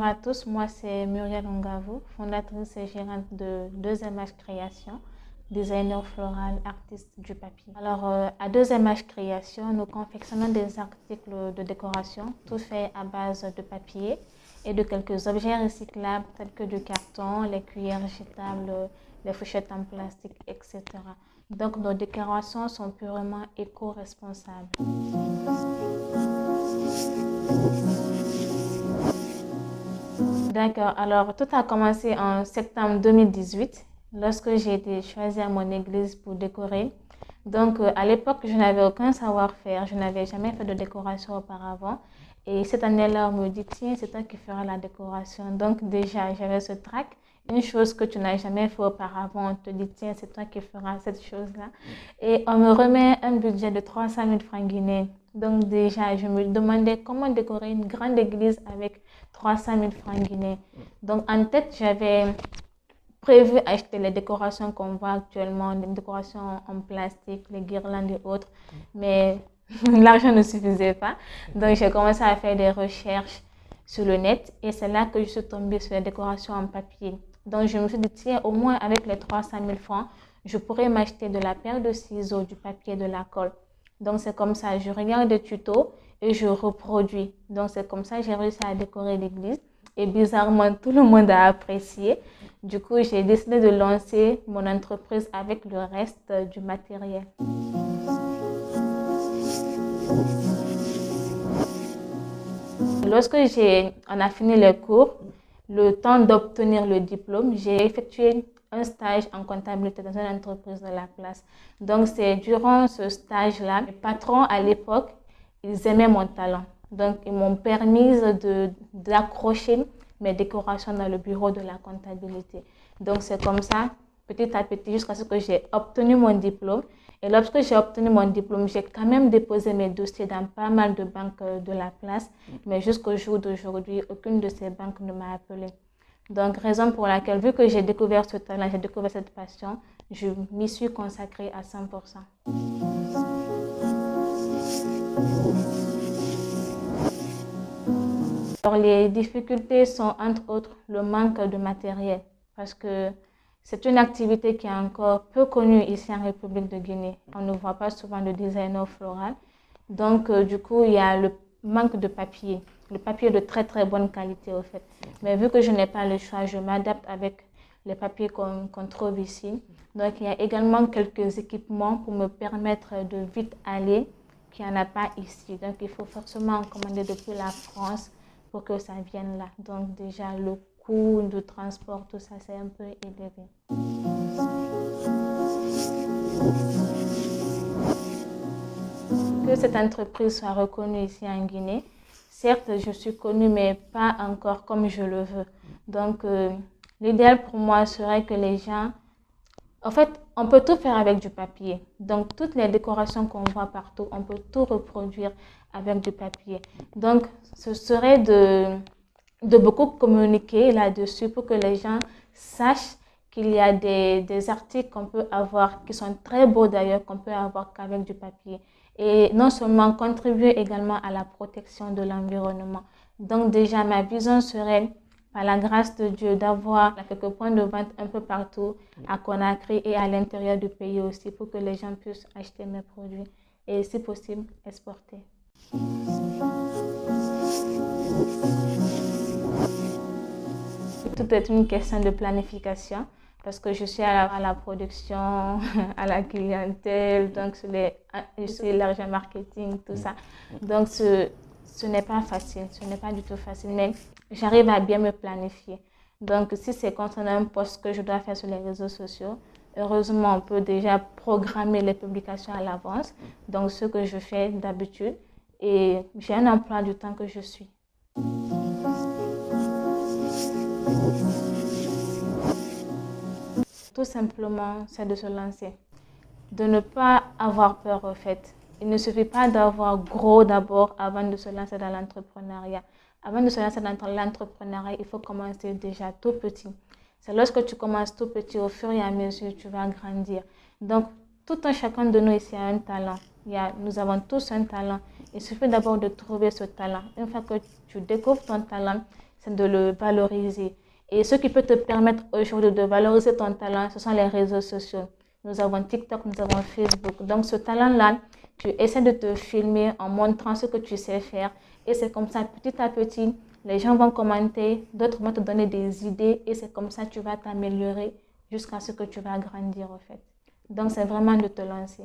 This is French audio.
à tous, moi c'est Muriel Ngavou, fondatrice et gérante de 2MH Création, designer floral, artiste du papier. Alors à 2MH Création, nous confectionnons des articles de décoration, tout fait à base de papier et de quelques objets recyclables tels que du carton, les cuillères jetables, les fourchettes en plastique, etc. Donc nos décorations sont purement éco-responsables. D'accord, alors tout a commencé en septembre 2018 lorsque j'ai été choisie à mon église pour décorer. Donc à l'époque, je n'avais aucun savoir-faire, je n'avais jamais fait de décoration auparavant. Et cette année-là, on me dit, tiens, c'est toi qui feras la décoration. Donc déjà, j'avais ce trac. Une chose que tu n'as jamais fait auparavant, on te dit, tiens, c'est toi qui feras cette chose-là. Et on me remet un budget de 300 000 francs guinéens. Donc déjà, je me demandais comment décorer une grande église avec 300 000 francs guinéens. Donc en tête, j'avais prévu acheter les décorations qu'on voit actuellement, les décorations en plastique, les guirlandes et autres. Mais l'argent ne suffisait pas. Donc j'ai commencé à faire des recherches sur le net et c'est là que je suis tombée sur les décorations en papier. Donc je me suis dit, tiens, au moins avec les 300 000 francs, je pourrais m'acheter de la paire de ciseaux, du papier, de la colle. Donc c'est comme ça, je regarde des tutos et je reproduis. Donc c'est comme ça que j'ai réussi à décorer l'église. Et bizarrement, tout le monde a apprécié. Du coup, j'ai décidé de lancer mon entreprise avec le reste du matériel. Lorsque on a fini les cours, le temps d'obtenir le diplôme, j'ai effectué un stage en comptabilité dans une entreprise de la place. Donc, c'est durant ce stage-là, mes patrons à l'époque, ils aimaient mon talent. Donc, ils m'ont permis d'accrocher mes décorations dans le bureau de la comptabilité. Donc, c'est comme ça, petit à petit, jusqu'à ce que j'ai obtenu mon diplôme. Et lorsque j'ai obtenu mon diplôme, j'ai quand même déposé mes dossiers dans pas mal de banques de la place. Mais jusqu'au jour d'aujourd'hui, aucune de ces banques ne m'a appelé. Donc, raison pour laquelle, vu que j'ai découvert ce talent, j'ai découvert cette passion, je m'y suis consacrée à 100%. Alors, les difficultés sont entre autres le manque de matériel parce que c'est une activité qui est encore peu connue ici en République de Guinée. On ne voit pas souvent de designer floral. Donc, du coup, il y a le manque de papier. Le papier est de très très bonne qualité au fait. Mais vu que je n'ai pas le choix, je m'adapte avec les papiers qu'on trouve ici. Donc, il y a également quelques équipements pour me permettre de vite aller qu'il n'y en a pas ici. Donc, il faut forcément commander depuis la France pour que ça vienne là. Donc, déjà, le coût de transport, tout ça, c'est un peu élevé. Que cette entreprise soit reconnue ici en Guinée, certes, je suis connue, mais pas encore comme je le veux. Donc, l'idéal pour moi serait que les gens... En fait, on peut tout faire avec du papier. Donc, toutes les décorations qu'on voit partout, on peut tout reproduire avec du papier. Donc, ce serait de beaucoup communiquer là-dessus pour que les gens sachent qu'il y a des articles qu'on peut avoir, qui sont très beaux d'ailleurs, qu'on peut avoir qu'avec du papier. Et non seulement contribuer également à la protection de l'environnement. Donc déjà, ma vision serait, par la grâce de Dieu, d'avoir quelques points de vente un peu partout, à Conakry et à l'intérieur du pays aussi, pour que les gens puissent acheter mes produits et, si possible, exporter. Tout est une question de planification parce que je suis à la production, à la clientèle, donc je suis l'argent marketing, tout ça. Donc ce n'est pas facile, ce n'est pas du tout facile, mais j'arrive à bien me planifier. Donc si c'est concernant un post que je dois faire sur les réseaux sociaux, heureusement on peut déjà programmer les publications à l'avance, donc ce que je fais d'habitude, et j'ai un emploi du temps que je suis. Tout simplement, c'est de se lancer, de ne pas avoir peur au fait. Il ne suffit pas d'avoir gros d'abord avant de se lancer dans l'entrepreneuriat. Avant de se lancer dans l'entrepreneuriat, il faut commencer déjà tout petit. C'est lorsque tu commences tout petit, au fur et à mesure, tu vas grandir. Donc, tout un chacun de nous ici a un talent. Nous avons tous un talent. Il suffit d'abord de trouver ce talent. Une fois que tu découvres ton talent, c'est de le valoriser. Et ce qui peut te permettre aujourd'hui de valoriser ton talent, ce sont les réseaux sociaux. Nous avons TikTok, nous avons Facebook. Donc, ce talent-là, tu essaies de te filmer en montrant ce que tu sais faire. Et c'est comme ça, petit à petit, les gens vont commenter, d'autres vont te donner des idées. Et c'est comme ça que tu vas t'améliorer jusqu'à ce que tu vas grandir, en fait. Donc, c'est vraiment de te lancer.